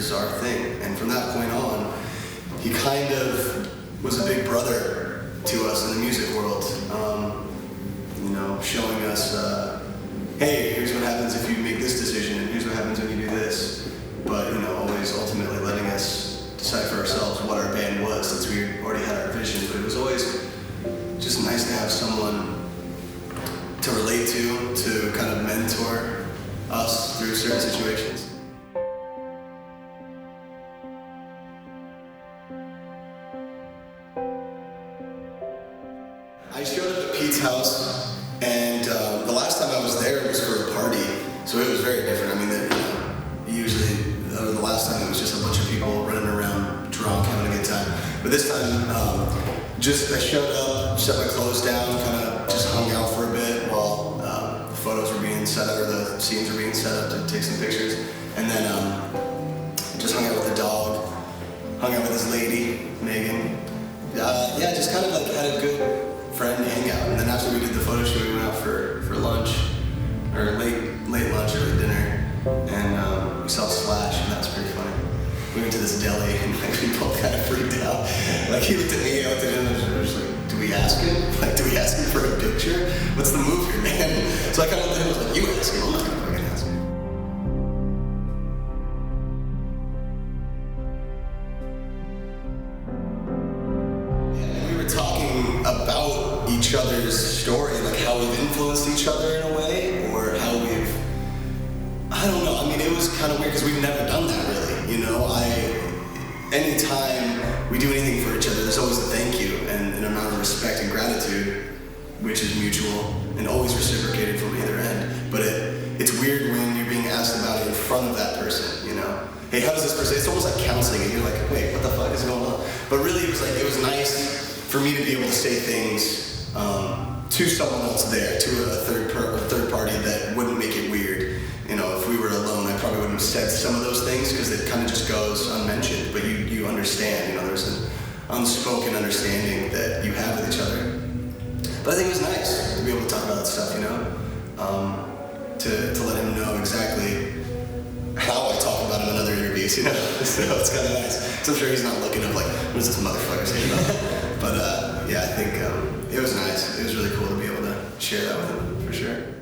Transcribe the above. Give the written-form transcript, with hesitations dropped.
here's our thing. And from that point on, he kind of was a big brother to us in the music world, showing us, hey, here's what happens if you make this decision, and here's what happens when you do this. But, always ultimately letting us decide for ourselves what our band was, since we already had our vision. But it was always just nice to have someone to relate to kind of mentor us through certain situations. I showed up at Pete's house, and the last time I was there was for a party, so it was very different. I mean, usually the last time it was just a bunch of people running around drunk, having a good time. But this time, I showed up, set my clothes down, kind of just hung out for a bit while the photos were being set up, or the scenes were being set up to take some pictures, and then just hung out with the dog, hung out with this lady, Megan. Just kind of like had a good friend hangout. And then after we did the photo shoot, we went out for lunch, or late lunch, early dinner, and we saw Slash, and that was pretty funny. We went to this deli, and we both kind of freaked out. Like, he looked at me, I looked at him, and I was like, do we ask him? Like, do we ask him for a picture? What's the move here, man? So I kind of looked at him, I was like, you ask him, I'm not gonna fucking ask him. Talking about each other's story, like how we've influenced each other in a way, or how I don't know, I mean, it was kind of weird because we've never done that really, anytime we do anything for each other, there's always a thank you and an amount of respect and gratitude, which is mutual and always reciprocated from either end. But it's weird when you're being asked about it in front of that person, Hey, how does this person, it's almost like counseling, and you're like, wait, what the fuck is going on? But really, it was nice for me to be able to say things to someone else there, to a third party that wouldn't make it weird. If we were alone, I probably wouldn't have said some of those things because it kind of just goes unmentioned. But you understand, there's an unspoken understanding that you have with each other. But I think it was nice to be able to talk about that stuff, to let him know exactly how I talk about him in other interviews, So it's kind of nice. So I'm sure he's not looking up like, what is this motherfucker saying about? But I think it was nice. It was really cool to be able to share that with him, for sure.